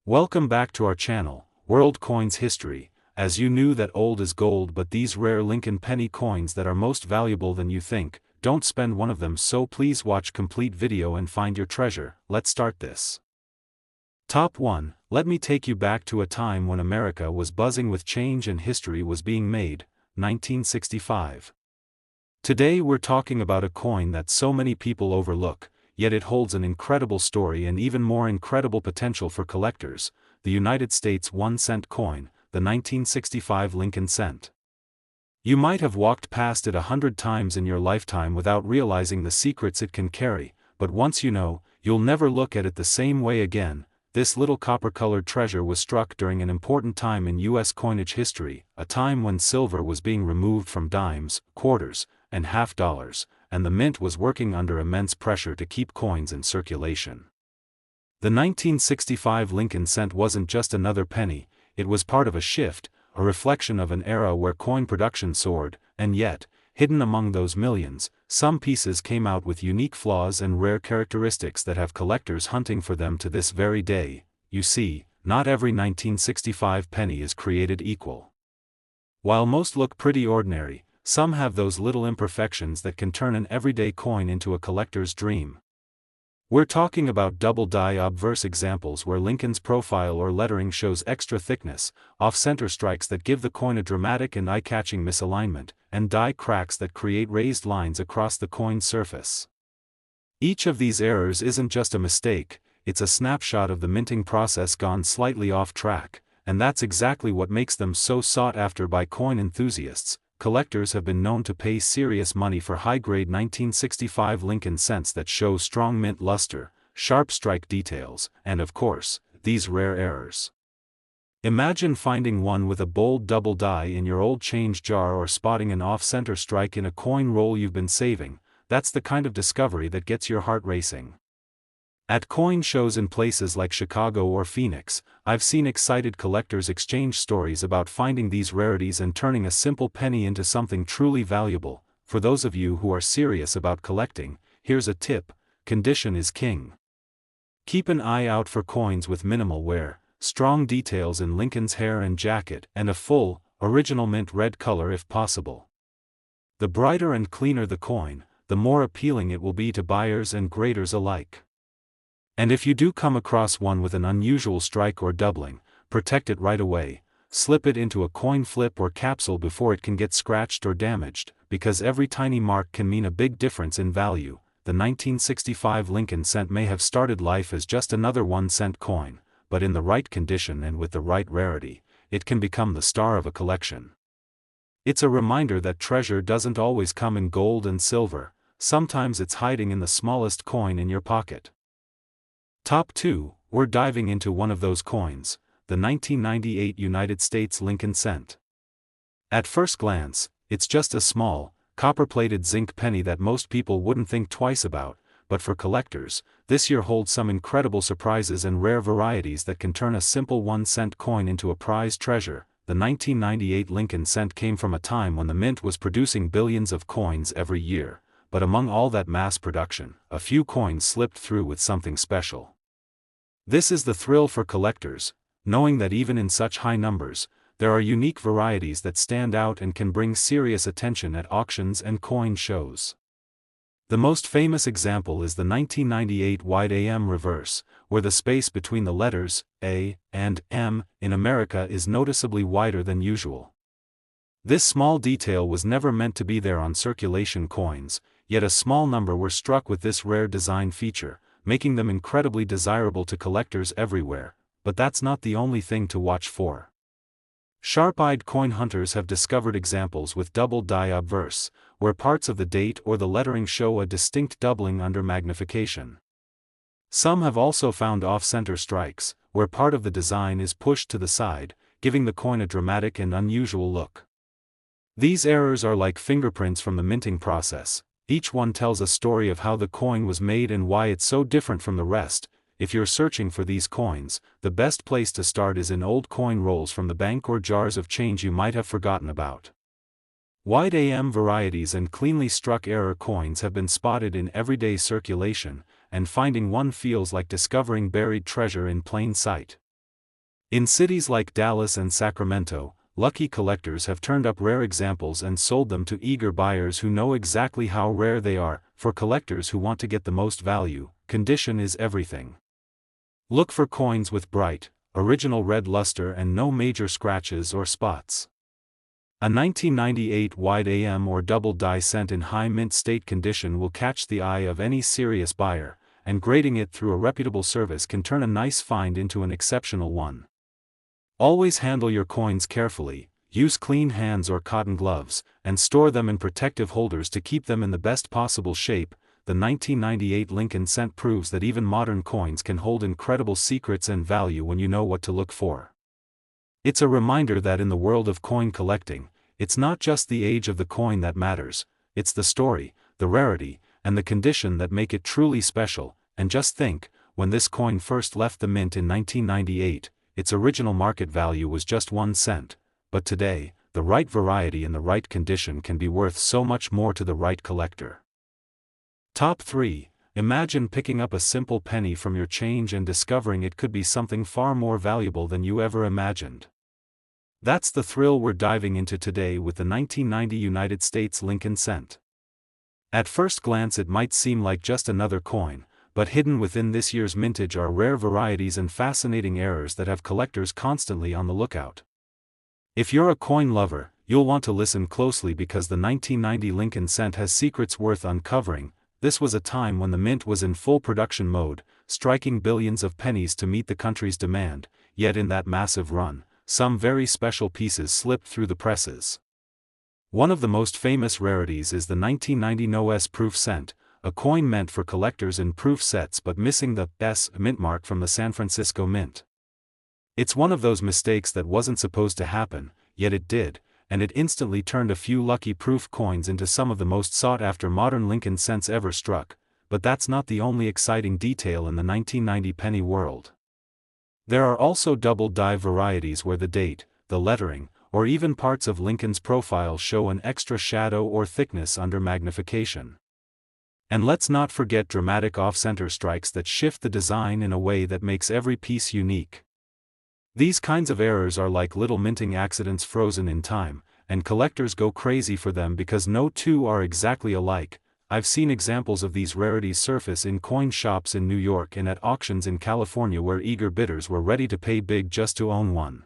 Welcome back to our channel, World Coins History. As you knew that old is gold, but these rare Lincoln penny coins that are most valuable than you think, don't spend one of them, so please watch complete video and find your treasure. Let's start this. Top 1. Let me take you back to a time when America was buzzing with change and history was being made, 1965. Today we're talking about a coin that so many people overlook, yet it holds an incredible story and even more incredible potential for collectors, the United States 1-cent coin, the 1965 Lincoln cent. You might have walked past it 100 times in your lifetime without realizing the secrets it can carry, but once you know, you'll never look at it the same way again. This little copper-colored treasure was struck during an important time in U.S. coinage history, a time when silver was being removed from dimes, quarters, and half dollars, and the mint was working under immense pressure to keep coins in circulation. The 1965 Lincoln cent wasn't just another penny, it was part of a shift, a reflection of an era where coin production soared, and yet, hidden among those millions, some pieces came out with unique flaws and rare characteristics that have collectors hunting for them to this very day. You see, not every 1965 penny is created equal. While most look pretty ordinary, some have those little imperfections that can turn an everyday coin into a collector's dream. We're talking about double die obverse examples where Lincoln's profile or lettering shows extra thickness, off-center strikes that give the coin a dramatic and eye-catching misalignment, and die cracks that create raised lines across the coin's surface. Each of these errors isn't just a mistake, it's a snapshot of the minting process gone slightly off track, and that's exactly what makes them so sought after by coin enthusiasts. Collectors have been known to pay serious money for high-grade 1965 Lincoln cents that show strong mint luster, sharp strike details, and of course, these rare errors. Imagine finding one with a bold double die in your old change jar or spotting an off-center strike in a coin roll you've been saving. That's the kind of discovery that gets your heart racing. At coin shows in places like Chicago or Phoenix, I've seen excited collectors exchange stories about finding these rarities and turning a simple penny into something truly valuable. For those of you who are serious about collecting, here's a tip: condition is king. Keep an eye out for coins with minimal wear, strong details in Lincoln's hair and jacket, and a full, original mint red color if possible. The brighter and cleaner the coin, the more appealing it will be to buyers and graders alike. And if you do come across one with an unusual strike or doubling, protect it right away. Slip it into a coin flip or capsule before it can get scratched or damaged, because every tiny mark can mean a big difference in value. The 1965 Lincoln cent may have started life as just another 1-cent coin, but in the right condition and with the right rarity, it can become the star of a collection. It's a reminder that treasure doesn't always come in gold and silver, sometimes it's hiding in the smallest coin in your pocket. Top 2, we're diving into one of those coins, the 1998 United States Lincoln cent. At first glance, it's just a small, copper-plated zinc penny that most people wouldn't think twice about, but for collectors, this year holds some incredible surprises and rare varieties that can turn a simple 1-cent coin into a prized treasure. The 1998 Lincoln cent came from a time when the mint was producing billions of coins every year, but among all that mass production, a few coins slipped through with something special. This is the thrill for collectors, knowing that even in such high numbers, there are unique varieties that stand out and can bring serious attention at auctions and coin shows. The most famous example is the 1998 wide AM reverse, where the space between the letters A and M in America is noticeably wider than usual. This small detail was never meant to be there on circulation coins, yet a small number were struck with this rare design feature, making them incredibly desirable to collectors everywhere. But that's not the only thing to watch for. Sharp-eyed coin hunters have discovered examples with double die obverse, where parts of the date or the lettering show a distinct doubling under magnification. Some have also found off-center strikes, where part of the design is pushed to the side, giving the coin a dramatic and unusual look. These errors are like fingerprints from the minting process. Each one tells a story of how the coin was made and why it's so different from the rest. If you're searching for these coins, the best place to start is in old coin rolls from the bank or jars of change you might have forgotten about. Wide AM varieties and cleanly struck error coins have been spotted in everyday circulation, and finding one feels like discovering buried treasure in plain sight. In cities like Dallas and Sacramento, lucky collectors have turned up rare examples and sold them to eager buyers who know exactly how rare they are. For collectors who want to get the most value, condition is everything. Look for coins with bright, original red luster and no major scratches or spots. A 1998 wide AM or double die cent in high mint state condition will catch the eye of any serious buyer, and grading it through a reputable service can turn a nice find into an exceptional one. Always handle your coins carefully, use clean hands or cotton gloves, and store them in protective holders to keep them in the best possible shape. The 1998 Lincoln cent proves that even modern coins can hold incredible secrets and value when you know what to look for. It's a reminder that in the world of coin collecting, it's not just the age of the coin that matters, it's the story, the rarity, and the condition that make it truly special. And just think, when this coin first left the mint in 1998, its original market value was just 1 cent, but today, the right variety in the right condition can be worth so much more to the right collector. Top 3. Imagine picking up a simple penny from your change and discovering it could be something far more valuable than you ever imagined. That's the thrill we're diving into today with the 1990 United States Lincoln cent. At first glance it might seem like just another coin, but hidden within this year's mintage are rare varieties and fascinating errors that have collectors constantly on the lookout. If you're a coin lover, you'll want to listen closely because the 1990 Lincoln cent has secrets worth uncovering. This was a time when the mint was in full production mode, striking billions of pennies to meet the country's demand, yet in that massive run, some very special pieces slipped through the presses. One of the most famous rarities is the 1990 No-S proof cent, a coin meant for collectors in proof sets but missing the S mint mark from the San Francisco Mint. It's one of those mistakes that wasn't supposed to happen, yet it did, and it instantly turned a few lucky proof coins into some of the most sought-after modern Lincoln cents ever struck. But that's not the only exciting detail in the 1990 penny world. There are also double die varieties where the date, the lettering, or even parts of Lincoln's profile show an extra shadow or thickness under magnification. And let's not forget dramatic off-center strikes that shift the design in a way that makes every piece unique. These kinds of errors are like little minting accidents frozen in time, and collectors go crazy for them because no two are exactly alike. I've seen examples of these rarities surface in coin shops in New York and at auctions in California where eager bidders were ready to pay big just to own one.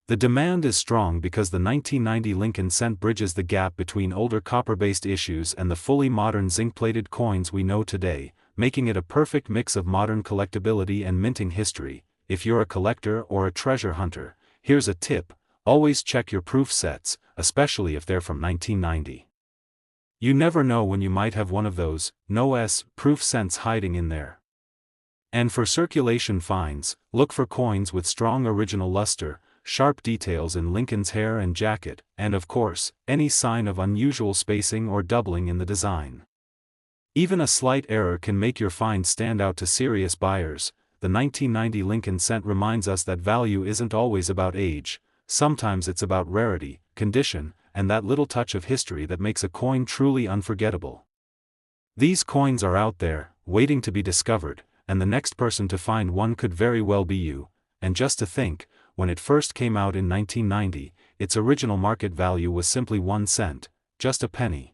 The demand is strong because the 1990 Lincoln cent bridges the gap between older copper-based issues and the fully modern zinc-plated coins we know today, making it a perfect mix of modern collectability and minting history. If you're a collector or a treasure hunter, here's a tip: always check your proof sets, especially if they're from 1990. You never know when you might have one of those No-S proof cents hiding in there. And for circulation finds, look for coins with strong original luster, sharp details in Lincoln's hair and jacket, and of course, any sign of unusual spacing or doubling in the design. Even a slight error can make your find stand out to serious buyers. The 1990 Lincoln cent reminds us that value isn't always about age, sometimes it's about rarity, condition, and that little touch of history that makes a coin truly unforgettable. These coins are out there, waiting to be discovered, and the next person to find one could very well be you. And just to think, when it first came out in 1990, its original market value was simply 1 cent, just a penny.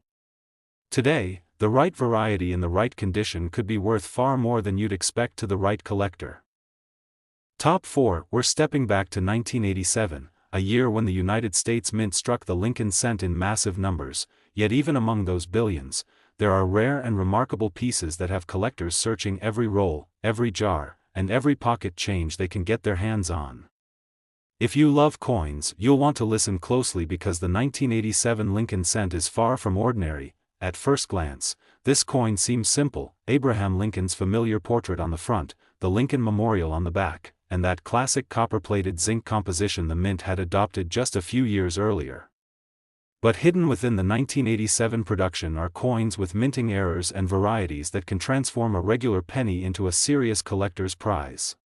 Today, the right variety in the right condition could be worth far more than you'd expect to the right collector. Top 4. We're stepping back to 1987, a year when the United States Mint struck the Lincoln cent in massive numbers, yet even among those billions, there are rare and remarkable pieces that have collectors searching every roll, every jar, and every pocket change they can get their hands on. If you love coins, you'll want to listen closely because the 1987 Lincoln cent is far from ordinary. At first glance, this coin seems simple: Abraham Lincoln's familiar portrait on the front, the Lincoln Memorial on the back, and that classic copper-plated zinc composition the Mint had adopted just a few years earlier. But hidden within the 1987 production are coins with minting errors and varieties that can transform a regular penny into a serious collector's prize.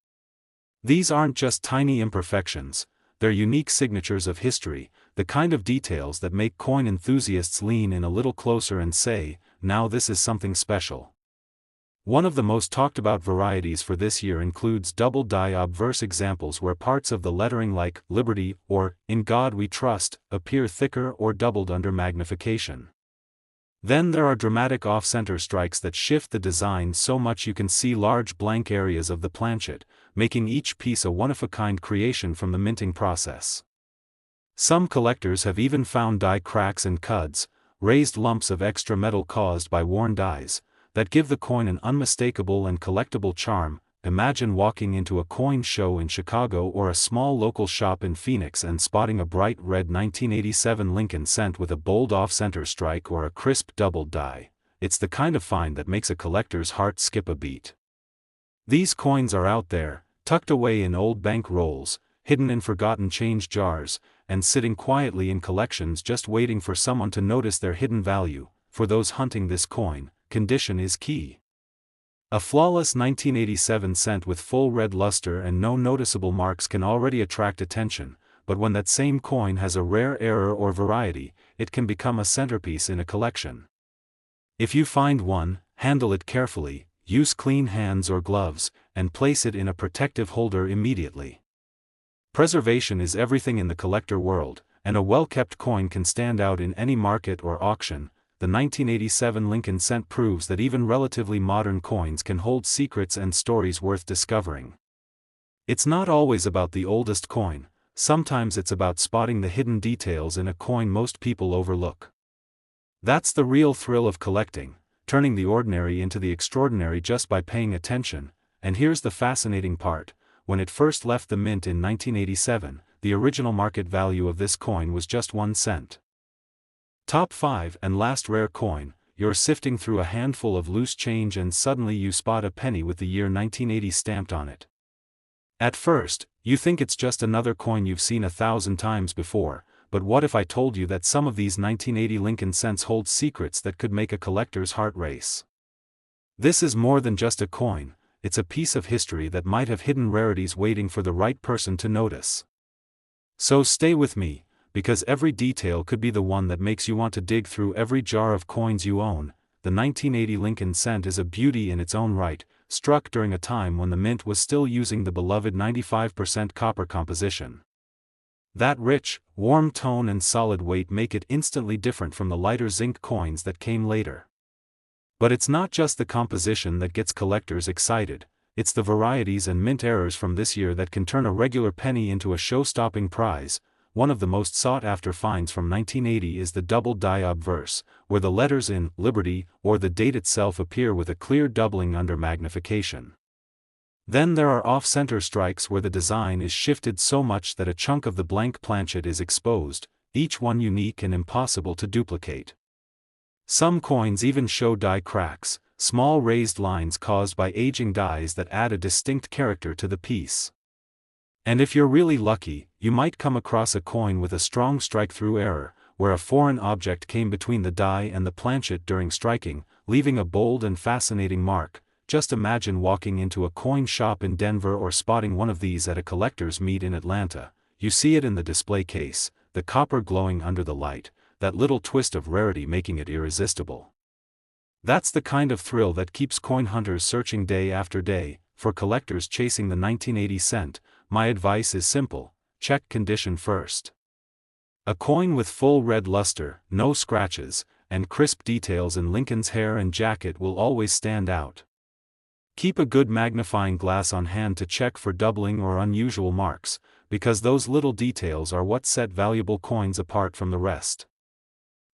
These aren't just tiny imperfections, they're unique signatures of history, the kind of details that make coin enthusiasts lean in a little closer and say, "Now this is something special." One of the most talked about varieties for this year includes double die obverse examples where parts of the lettering like Liberty or In God We Trust appear thicker or doubled under magnification. Then there are dramatic off-center strikes that shift the design so much you can see large blank areas of the planchet, making each piece a one-of-a-kind creation from the minting process. Some collectors have even found die cracks and cuds, raised lumps of extra metal caused by worn dies, that give the coin an unmistakable and collectible charm. Imagine walking into a coin show in Chicago or a small local shop in Phoenix and spotting a bright red 1987 Lincoln cent with a bold off-center strike or a crisp doubled die. It's the kind of find that makes a collector's heart skip a beat. These coins are out there, tucked away in old bank rolls, hidden in forgotten change jars, and sitting quietly in collections just waiting for someone to notice their hidden value. For those hunting this coin, condition is key. A flawless 1987 cent with full red luster and no noticeable marks can already attract attention, but when that same coin has a rare error or variety, it can become a centerpiece in a collection. If you find one, handle it carefully, use clean hands or gloves, and place it in a protective holder immediately. Preservation is everything in the collector world, and a well-kept coin can stand out in any market or auction. The 1987 Lincoln cent proves that even relatively modern coins can hold secrets and stories worth discovering. It's not always about the oldest coin, sometimes it's about spotting the hidden details in a coin most people overlook. That's the real thrill of collecting, turning the ordinary into the extraordinary just by paying attention. And here's the fascinating part: when it first left the mint in 1987, the original market value of this coin was just 1 cent. Top 5 and last rare coin. You're sifting through a handful of loose change and suddenly you spot a penny with the year 1980 stamped on it. At first, you think it's just another coin you've seen 1,000 times before, but what if I told you that some of these 1980 Lincoln cents hold secrets that could make a collector's heart race? This is more than just a coin, it's a piece of history that might have hidden rarities waiting for the right person to notice. So stay with me, because every detail could be the one that makes you want to dig through every jar of coins you own. The 1980 Lincoln cent is a beauty in its own right, struck during a time when the mint was still using the beloved 95% copper composition. That rich, warm tone and solid weight make it instantly different from the lighter zinc coins that came later. But it's not just the composition that gets collectors excited, it's the varieties and mint errors from this year that can turn a regular penny into a show-stopping prize. One of the most sought-after finds from 1980 is the double die obverse, where the letters in Liberty or the date itself appear with a clear doubling under magnification. Then there are off-center strikes where the design is shifted so much that a chunk of the blank planchet is exposed, each one unique and impossible to duplicate. Some coins even show die cracks, small raised lines caused by aging dies that add a distinct character to the piece. And if you're really lucky, you might come across a coin with a strong strike-through error, where a foreign object came between the die and the planchet during striking, leaving a bold and fascinating mark. Just imagine walking into a coin shop in Denver or spotting one of these at a collector's meet in Atlanta. You see it in the display case, the copper glowing under the light, that little twist of rarity making it irresistible. That's the kind of thrill that keeps coin hunters searching day after day. For collectors chasing the 1980 cent, my advice is simple: check condition first. A coin with full red luster, no scratches, and crisp details in Lincoln's hair and jacket will always stand out. Keep a good magnifying glass on hand to check for doubling or unusual marks, because those little details are what set valuable coins apart from the rest.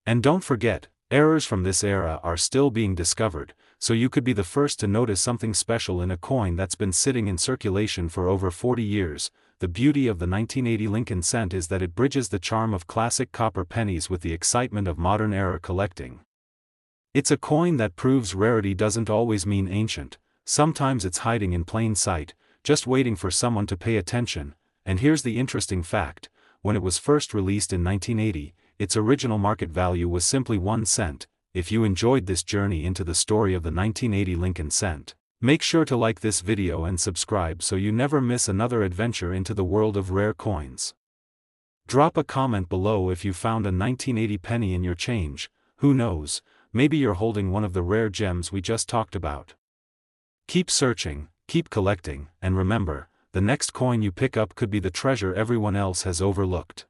And don't forget, errors from this era are still being discovered, so you could be the first to notice something special in a coin that's been sitting in circulation for over 40 years. The beauty of the 1980 Lincoln cent is that it bridges the charm of classic copper pennies with the excitement of modern era collecting. It's a coin that proves rarity doesn't always mean ancient, sometimes it's hiding in plain sight, just waiting for someone to pay attention. And here's the interesting fact: when it was first released in 1980, its original market value was simply 1 cent. If you enjoyed this journey into the story of the 1980 Lincoln cent, make sure to like this video and subscribe so you never miss another adventure into the world of rare coins. Drop a comment below if you found a 1980 penny in your change. Who knows, maybe you're holding one of the rare gems we just talked about. Keep searching, keep collecting, and remember, the next coin you pick up could be the treasure everyone else has overlooked.